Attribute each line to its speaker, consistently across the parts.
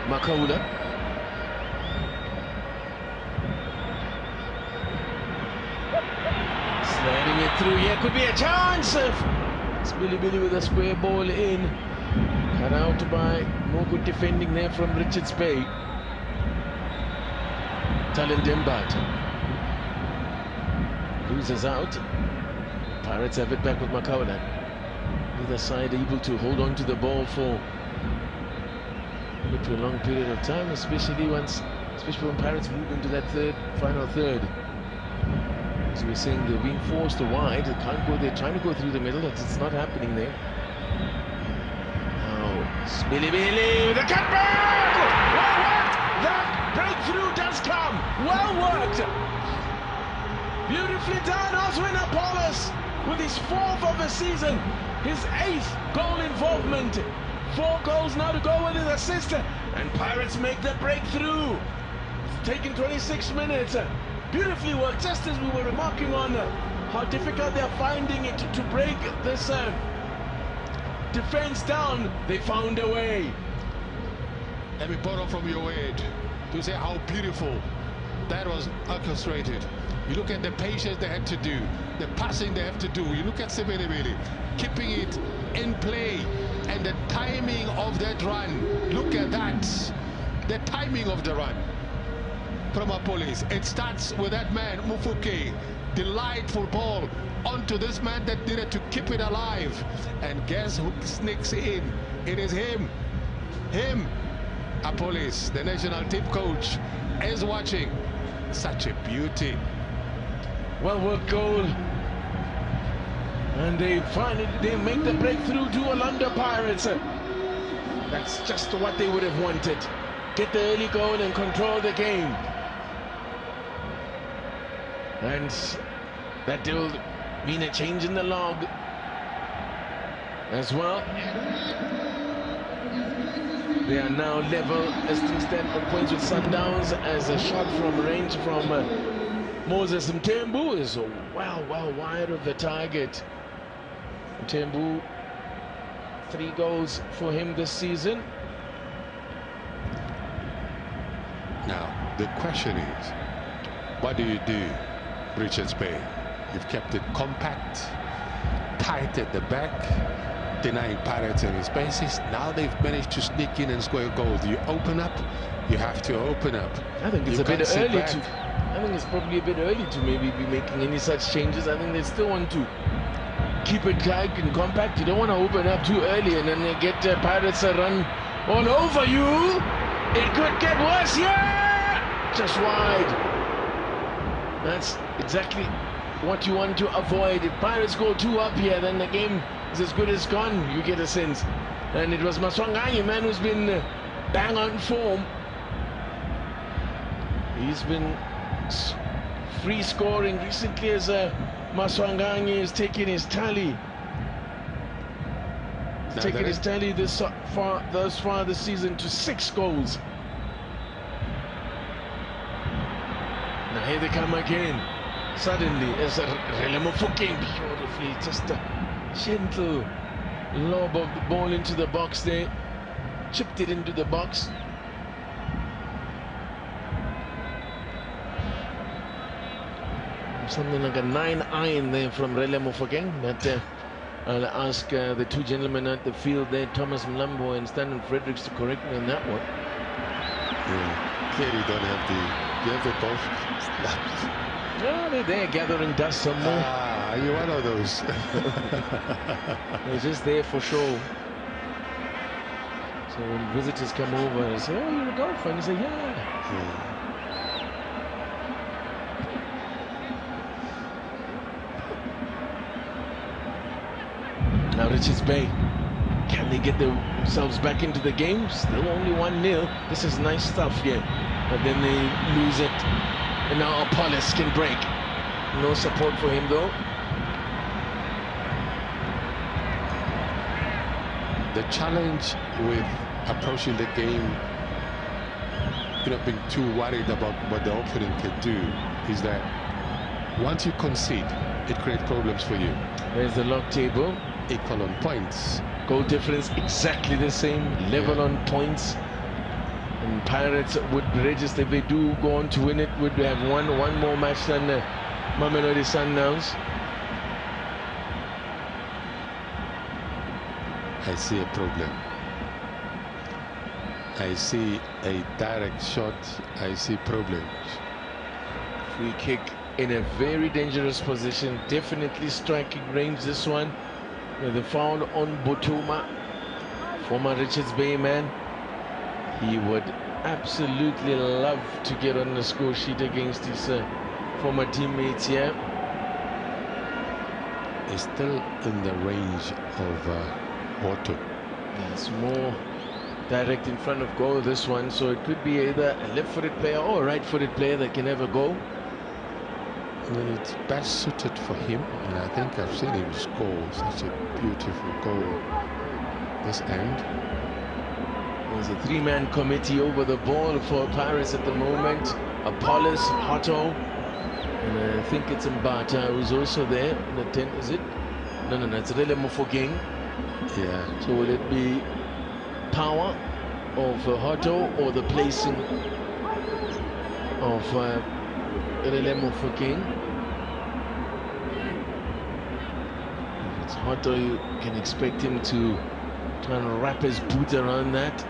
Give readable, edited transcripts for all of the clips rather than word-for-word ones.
Speaker 1: Makola. Sliding it through here, could be a chance. It's Billy with a square ball in. Cut out by more good defending there from Richards Bay. Talon Dimbat loses out. Pirates have it back with Makola. Either side able to hold on to the ball for a prolonged period of time, especially when Pirates move into that final third. As we were saying, they're being forced wide. They can't go. They're trying to go through the middle. It's not happening there. Now, Billy with the cutback. Well worked. That breakthrough does come. Well worked. Beautifully done, Oswin Apollos with his 4th of the season, his 8th goal involvement. 4 goals now to go with his assist, and Pirates make the breakthrough. It's taken 26 minutes. Beautifully worked, just as we were remarking on how difficult they're finding it to break this defense down. They found a way.
Speaker 2: Let me borrow from your word to say how beautiful that was orchestrated. You look at the patience they had to do, the passing they have to do. You look at Sebelebele keeping it in play, and the timing of that run. Look at that, the timing of the run from Apollos. It starts with that man Mufuke, delightful ball onto this man that needed to keep it alive, and guess who sneaks in? It is him. Apollos, the national team coach, is watching. Such a beauty.
Speaker 1: Well worked goal, and they make the breakthrough to Orlando Pirates. That's just what they would have wanted. Get the early goal and control the game, and that will mean a change in the log as well. They are now level as things stand on points with Sundowns, as a shot from range from Moses Mthembu is well wide of the target. Mthembu, 3 goals for him this season.
Speaker 2: Now the question is, what do you do, Richards Bay? You've kept it compact, tight at the back, denying Pirates any spaces. Now they've managed to sneak in and score a goal. Do you open up? You have to open up.
Speaker 1: I think it's a bit early to. I think it's probably a bit early to maybe be making any such changes. I think they still want to keep it tight and compact. You don't want to open up too early and then they get Pirates a run all over you. It could get worse. Yeah, just wide. That's exactly what you want to avoid. If Pirates go 2 up here, then the game is as good as gone, you get a sense. And it was Maswanganyi, man, who's been bang on form. He's been free scoring recently, as Maswanganyi is taking his tally. He's taken his tally thus far this season to 6 goals. Now here they come again. Suddenly, as Relemofuke beautifully, just a gentle lob of the ball into the box there, chipped it into the box. Something like a 9 iron there from Relemofuke, but I'll ask the 2 gentlemen at the field there, Thomas Mlambo and Stanley Fredericks, to correct me on that one.
Speaker 2: Yeah, clearly don't have you have the both.
Speaker 1: No, they're there gathering dust somewhere.
Speaker 2: Ah, you're one of those.
Speaker 1: They're just there for show. So when visitors come over and say, "Oh, you're a golfer," and you say, "Yeah." Now Richards Bay, can they get themselves back into the game? Still only 1-0. This is nice stuff here, but then they lose it. And now Apollos can break. No support for him though.
Speaker 2: The challenge with approaching the game, not being too worried about what the opponent can do, is that once you concede, it creates problems for you.
Speaker 1: There's the log table.
Speaker 2: Equal on points.
Speaker 1: Goal difference exactly the same. Level on points. And Pirates would register if they do go on to win it. Would have one more match than Mamelodi Sundowns.
Speaker 2: I see a problem. I see a direct shot. I see problems.
Speaker 1: Free kick in a very dangerous position. Definitely striking range, this one. With the foul on Botuma, former Richards Bay man. He would absolutely love to get on the score sheet against his former teammates here.
Speaker 2: It's still in the range of Otto.
Speaker 1: It's more direct in front of goal, this one, so it could be either a left-footed player or a right-footed player that can have a goal.
Speaker 2: Well, it's best suited for him, and I think I've seen him score such a beautiful goal this end.
Speaker 1: There's a three-man committee over the ball for Pirates at the moment. Apollos, Hotto, and I think it's Mbata who's also there. The 10, is it? No, it's Rele Mofokeng.
Speaker 2: Yeah.
Speaker 1: So will it be power of Hotto or the placing of Rele Mofokeng? If it's Hotto, you can expect him to try and wrap his boot around that.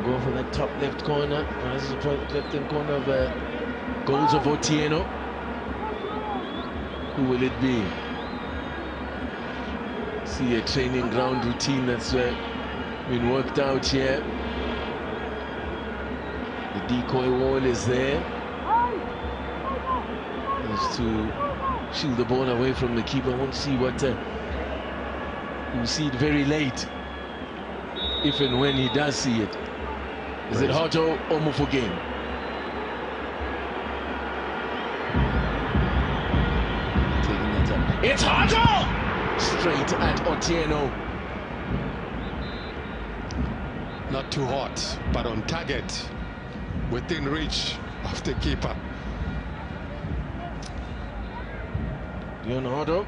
Speaker 1: Go for that top left corner. This is the left hand corner of goals of Otieno. Who will it be? See a training ground routine that's been worked out here. The decoy wall is there. Is to shield the ball away from the keeper. Won't see what we'll see it very late, if and when he does see it. Is it Hotto or Mofokeng? Taking it up. It's Hotto! Straight at Otieno.
Speaker 2: Not too hot, but on target, within reach of the keeper.
Speaker 1: Dion Hotto.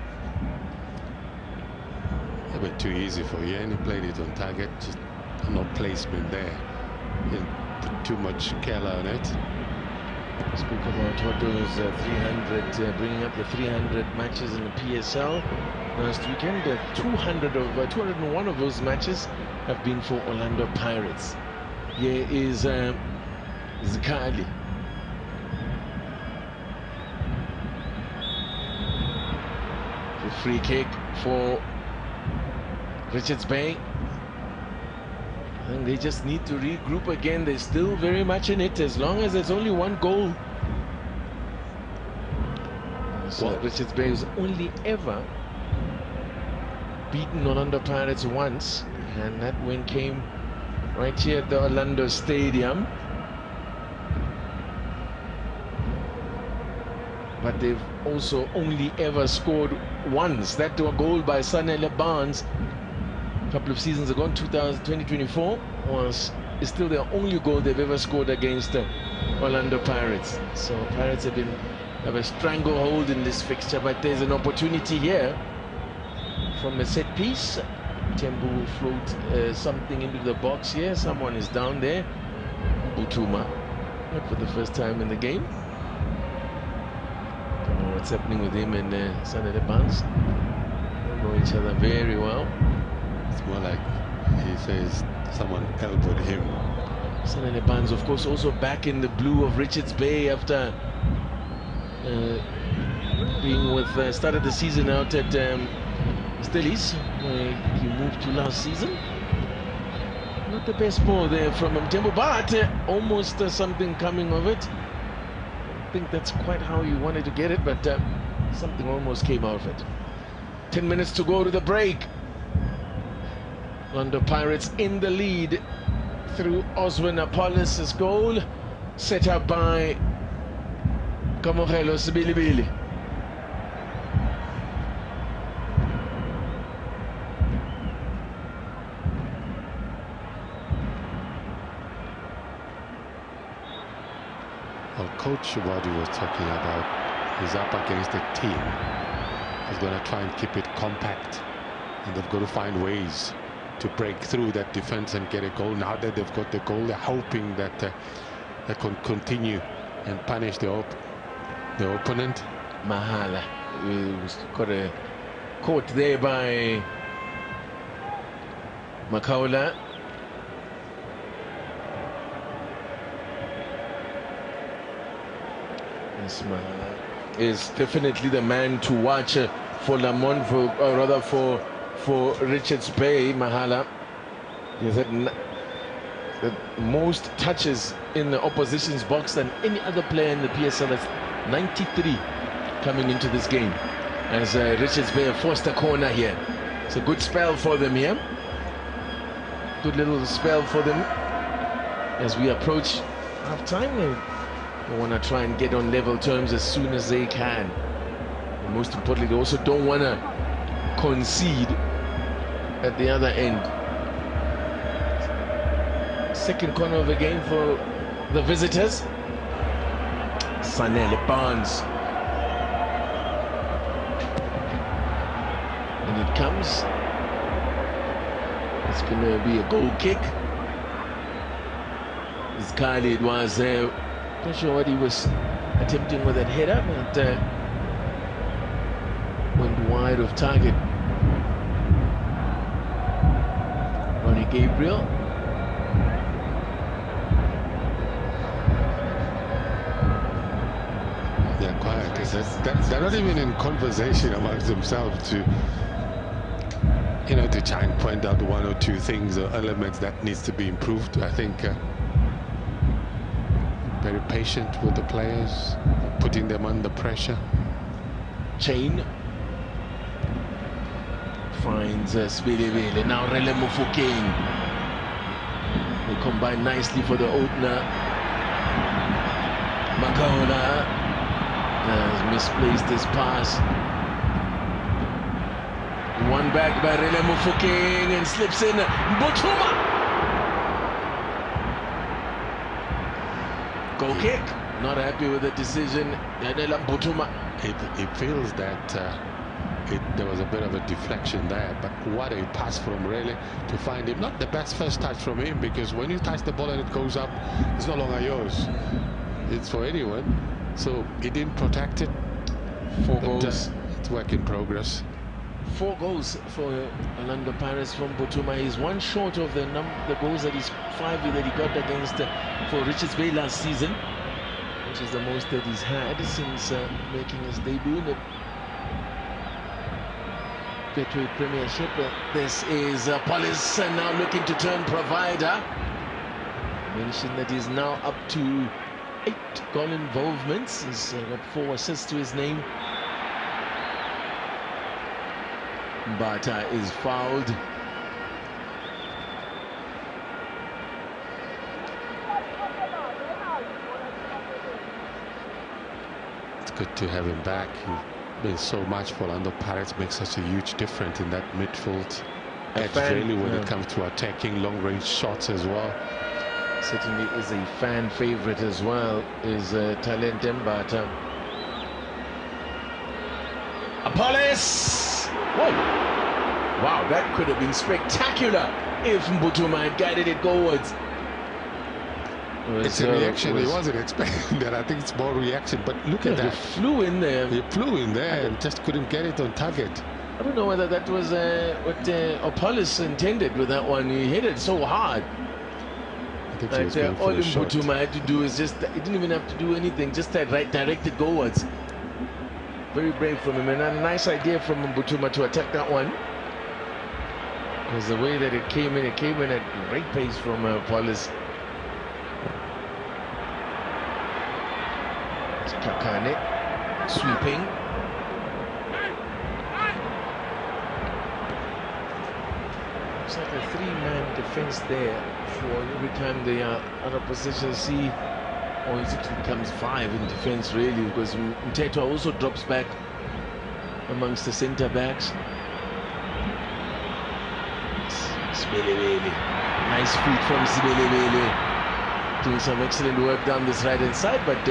Speaker 2: A bit too easy for you, and he played it on target, just no placement there. Didn't put too much Keller on it.
Speaker 1: Speak about Hotto's 300, bringing up the 300 matches in the PSL last weekend. 201 of those matches have been for Orlando Pirates. Here is Zikali. The free kick for Richards Bay. I think they just need to regroup again. They're still very much in it, as long as there's only one goal. So Richards Bay has only ever beaten Orlando Pirates once, and that win came right here at the Orlando Stadium. But they've also only ever scored once. That goal by Sanele Barnes a couple of seasons ago in 2024 is still their only goal they've ever scored against Orlando Pirates. So Pirates have a stranglehold in this fixture, but there's an opportunity here from a set piece. Tembu will float something into the box here. Someone is down there. Butuma, not for the first time in the game. Don't know what's happening with him and Sanele Barnes. They know each other very well.
Speaker 2: It's more like he says someone elbowed him.
Speaker 1: Sanele Barnes, of course, also back in the blue of Richards Bay after being with started the season out at Stellies, where he moved to last season. Not the best ball there from Mtembu, but almost something coming of it. I think that's quite how you wanted to get it, but something almost came out of it. 10 minutes to go to the break. Orlando Pirates in the lead through Oswin Apollos' goal, set up by Kamogelo Sibilibili.
Speaker 2: Well, Coach Wadi was talking about he's up against a team who's going to try and keep it compact, and they've got to find ways to break through that defense and get a goal. Now that they've got the goal, they're hoping that they can continue and punish the opponent.
Speaker 1: Mahala was caught there by Makaula. Yes, Mahala is definitely the man to watch for Lamont, or rather for Richards Bay. Mahala has had the most touches in the opposition's box than any other player in the PSL. That's 93 coming into this game, as Richards Bay have forced a corner here. It's a good spell for them here. Good little spell for them as we approach half time. They want to try and get on level terms as soon as they can. And most importantly, they also don't want to concede at the other end. Second corner of the game for the visitors. Sanele Barnes. And it comes. It's going to be a goal kick. As Khalid was there. Not sure what he was attempting with that header, but went wide of target. Ronnie Gabriel.
Speaker 2: They're quiet because they're not even in conversation amongst themselves to, you know, to try and point out one or two things or elements that needs to be improved. I think very patient with the players, putting them under pressure.
Speaker 1: Chain finds Sbilivile. Now Rele Mufokeng. They combine nicely for the opener. Makaula has misplaced his pass. One back by Rele Mufokeng and slips in. Botuma. Goal kick. Not happy with the decision.
Speaker 2: It feels that there was a bit of a deflection there, but what a pass from Rele to find him. Not the best first touch from him, because when you touch the ball and it goes up, it's no longer yours. It's for anyone. So he didn't protect it.
Speaker 1: 4 goals.
Speaker 2: It's work in progress.
Speaker 1: 4 goals for Orlando Pirates from Botuma. He's one short of the goals that he's 5 that he got against for Richards Bay last season, which is the most that he's had since making his debut in the Betway Premiership. This is Polis now looking to turn provider. I mentioned that he's now up to 8 goal involvements. He's got 4 assists to his name. Bata is fouled.
Speaker 2: It's good to have him back. He's been so much for Orlando Pirates, makes such a huge difference in that midfield edge, really, when it comes to attacking long-range shots as well.
Speaker 1: Certainly is a fan favorite as well, is Talent Mbata. Apollos! Whoa! Wow, that could have been spectacular if Mbutuma had guided it gowards.
Speaker 2: It's a reaction. He wasn't expecting that. I think it's more reaction. But look at that.
Speaker 1: He flew in there.
Speaker 2: He flew in there and just couldn't get it on target.
Speaker 1: I don't know whether that was what Apollos intended with that one. He hit it so hard.
Speaker 2: I think he was going for
Speaker 1: all
Speaker 2: the shot.
Speaker 1: Mbutuma had to do is just, he didn't even have to do anything, just direct it gowards. Very brave from him, and a nice idea from Mbutuma to attack that one. Because the way that it came in at great pace from Apollos. Kakane sweeping. It's like a 3-man defense there for every time the other position see, or it becomes 5 in defense really, because Mtetwa also drops back amongst the centre backs. Sibelebele, nice feet from Sibelebele, doing some excellent work down this right hand side, but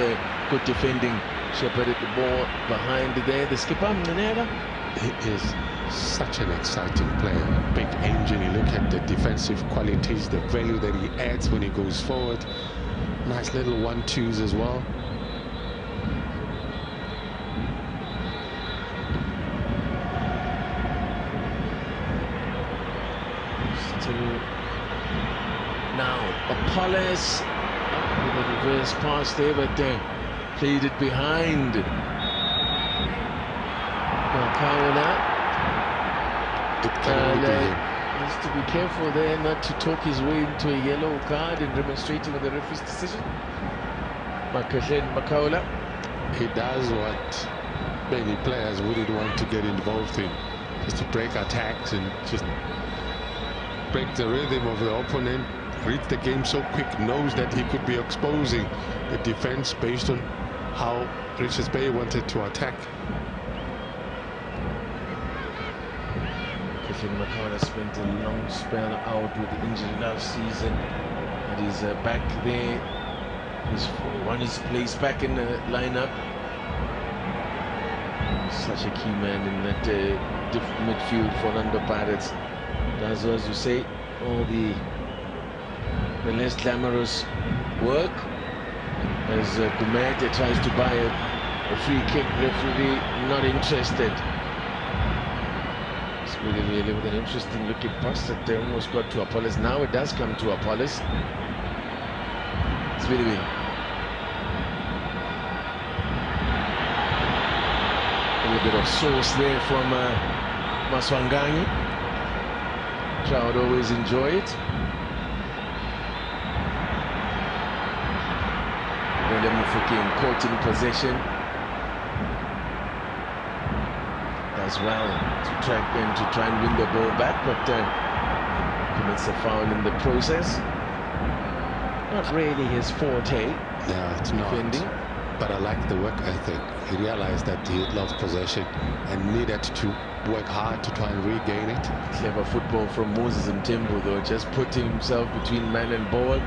Speaker 1: good defending. Shepherded the ball behind there. The skipper Mnenera,
Speaker 2: he is such an exciting player. big engine. You look at the defensive qualities, the value that he adds when he goes forward. Nice little 1-2s as well.
Speaker 1: Still now Apollos with a reverse pass there, but played it behind Makaula. Needs to be careful there not to talk his way into a yellow card in demonstrating the referee's decision. Makaula.
Speaker 2: He does what many players wouldn't want to get involved in, just to break attacks and just break the rhythm of the opponent. Reads the game so quick, knows that he could be exposing the defense based on how Richards Bay wanted to attack.
Speaker 1: Makaula spent a long spell out with the injury last season, and he's back there. He's won his place back in the lineup. Such a key man in that midfield for Orlando Pirates. Does, as you say, all the less glamorous work. As Gumete tries to buy a free kick, referee not interested. Really with an interesting looking pass that they almost got to Apollos. Now it does come to Apollos. It's really a little bit of sauce there from Maswanganyi. Crowd always enjoy it. Mufuki caught in possession as well to try and win the ball back, but commits a foul in the process. Not really his forte.
Speaker 2: No, it's defending. Not. But I like the work ethic. He realized that he had lost possession and needed to work hard to try and regain it.
Speaker 1: Clever football from Moses Mtembu, though, just putting himself between man and ball.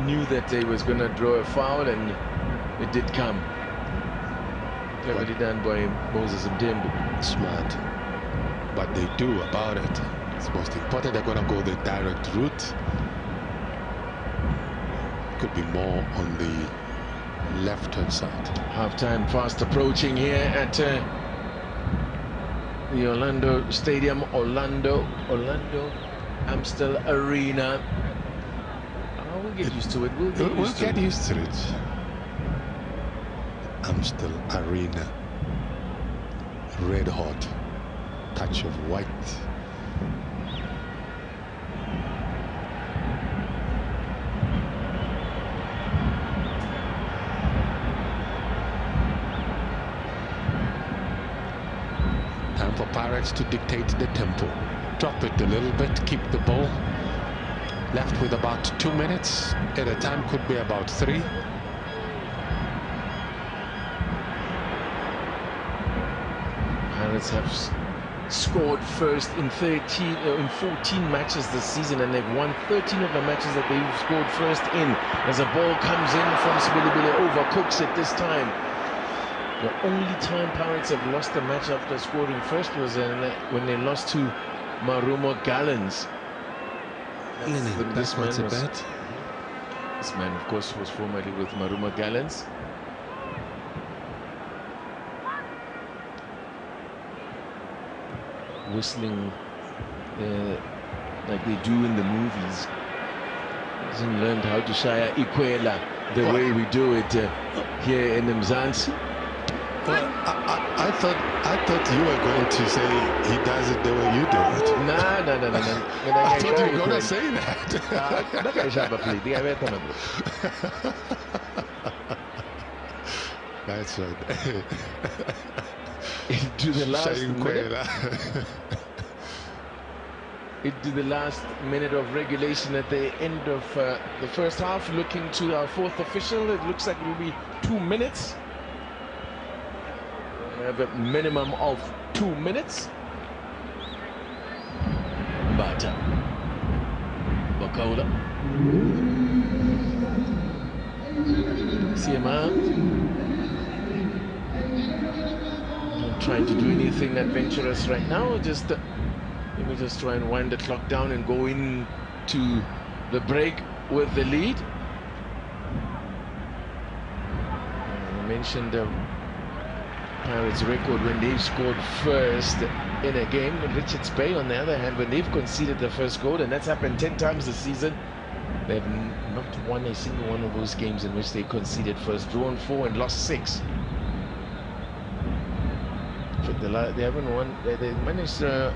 Speaker 1: Knew that he was going to draw a foul, and it did come. Cleverly done by Moses Mtembu.
Speaker 2: Smart. What they do about it, it's most important. They're going to go the direct route. Could be more on the left-hand side.
Speaker 1: Half-time fast approaching here at the Orlando Stadium, Orlando Amstel Arena. We'll get used to it. We'll get used to it.
Speaker 2: Amstel Arena. Red hot. Touch of white. Time for Pirates to dictate the tempo. Drop it a little bit, keep the ball. Left with about 2 minutes. At a time could be about 3.
Speaker 1: Pirates have scored first in 14 matches this season, and they've won 13 of the matches that they've scored first in. As a ball comes in from Sibilibili, overcooks it this time. The only time Pirates have lost a match after scoring first was when they lost to Marumo Gallants. This man, of course, was formerly with Marumo Gallants. Whistling like they do in the movies. Hasn't learned how to shaya Ikwela the way we do it here in Mzansi.
Speaker 2: Well, I thought you were going to say he does it the way you do it.
Speaker 1: No.
Speaker 2: I thought you were going to say that. That's right.
Speaker 1: Into the last minute of regulation at the end of the first half. Looking to our fourth official, it looks like it will be 2 minutes. We have a minimum of 2 minutes. Bata Bakola CMR trying to do anything adventurous right now, just me just try and wind the clock down and go into the break with the lead. I mentioned Pirates' record when they've scored first in a game. Richards Bay, on the other hand, when they've conceded the first goal, and that's happened 10 times this season, they've not won a single one of those games in which they conceded first. Drawn 4 and lost 6. In fact, they haven't won. They managed to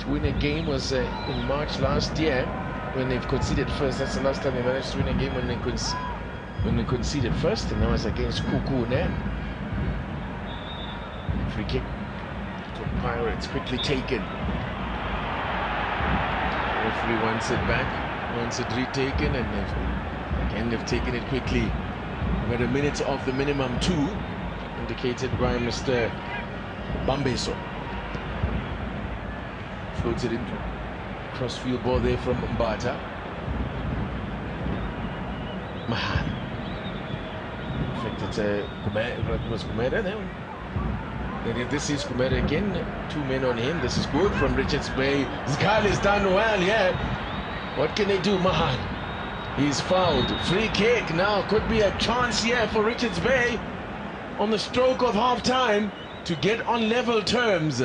Speaker 1: win a game was in March last year when they've conceded first. That's the last time they managed to win a game when they conceded first, and that was against Kuku there. Free kick to Pirates, quickly taken. Referee wants it back, wants it retaken, and they've taken it quickly. About a minute of the minimum 2, indicated by Mr. Bambeso. Floats it into cross-field ball there from Mbata. Mahal. In fact, it was Kumera there. And if this is Kumera again, 2 men on him. This is good from Richards Bay. Zgal has done well, yeah. What can they do? Mahal. He's fouled. Free kick now. Could be a chance here for Richards Bay on the stroke of half-time to get on level terms.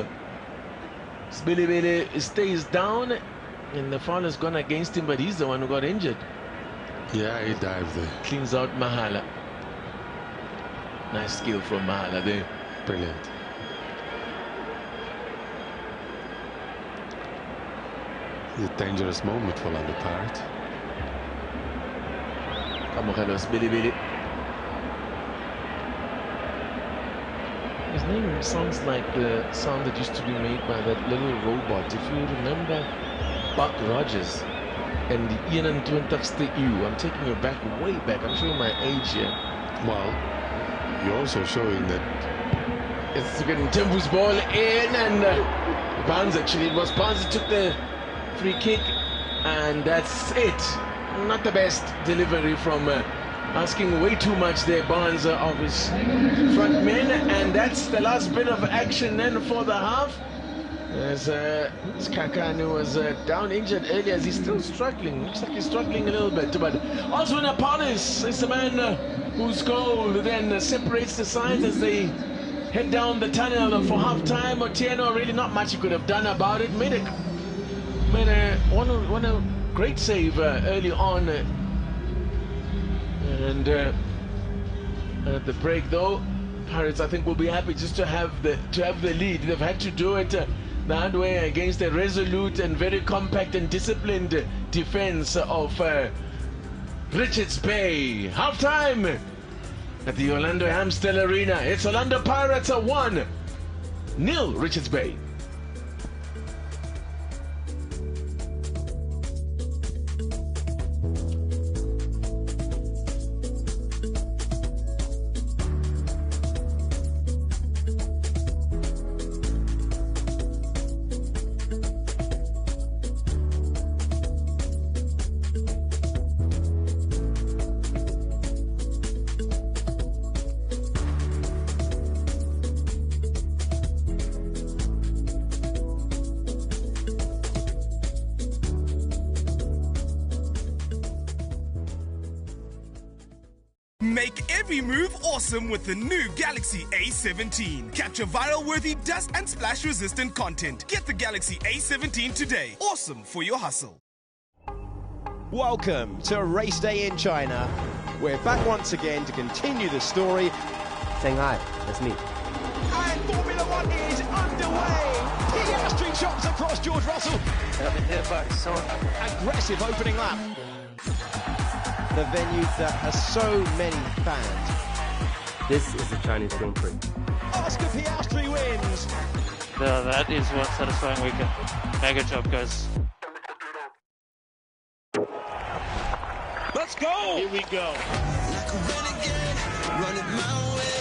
Speaker 1: Sbilibele stays down, and the foul has gone against him, but he's the one who got injured.
Speaker 2: Yeah, he dived there.
Speaker 1: Cleans out Mahala. Nice skill from Mahala there.
Speaker 2: Brilliant. It's a dangerous moment for Orlando Pirates.
Speaker 1: Kamogelo Sbilibele. His name sounds like the sound that used to be made by that little robot. If you remember Buck Rogers and the 21st eeuw. I'm taking you back, way back. I'm showing my age here.
Speaker 2: Well, you're also showing that
Speaker 1: it's getting Tembu's ball in, and Barnes, actually, it was Barnes that took the free kick, and that's it. Not the best delivery from asking way too much there, Barnes, of his front men, and that's the last bit of action then for the half. As Kakanu was down injured earlier, as he's still struggling. Looks like he's struggling a little bit, but Oswin Apolis is the man whose goal then separates the sides as they head down the tunnel for half-time. Otieno, really not much he could have done about it. Made a great save early on, and at the break though, Pirates I think will be happy just to have the lead. They've had to do it the hard way against a resolute and very compact and disciplined defense of Richards Bay. Half-time at the Orlando Amstel Arena. It's Orlando Pirates 1-0 Richards Bay.
Speaker 3: Make every move awesome with the new Galaxy A17. Capture viral-worthy dust and splash-resistant content. Get the Galaxy A17 today. Awesome for your hustle.
Speaker 4: Welcome to Race Day in China. We're back once again to continue the story.
Speaker 5: Saying hi, that's me.
Speaker 4: And Formula One is underway. Piastri chops across George Russell.
Speaker 5: I've been hit by someone.
Speaker 4: Aggressive opening lap. The venue that has so many fans.
Speaker 5: This is the Chinese Grand Prix.
Speaker 4: Oscar Piastri wins.
Speaker 6: Yeah, that is one satisfying weekend. Mega job, guys.
Speaker 4: Let's go.
Speaker 6: Here we go.
Speaker 7: Like a renegade, running my way.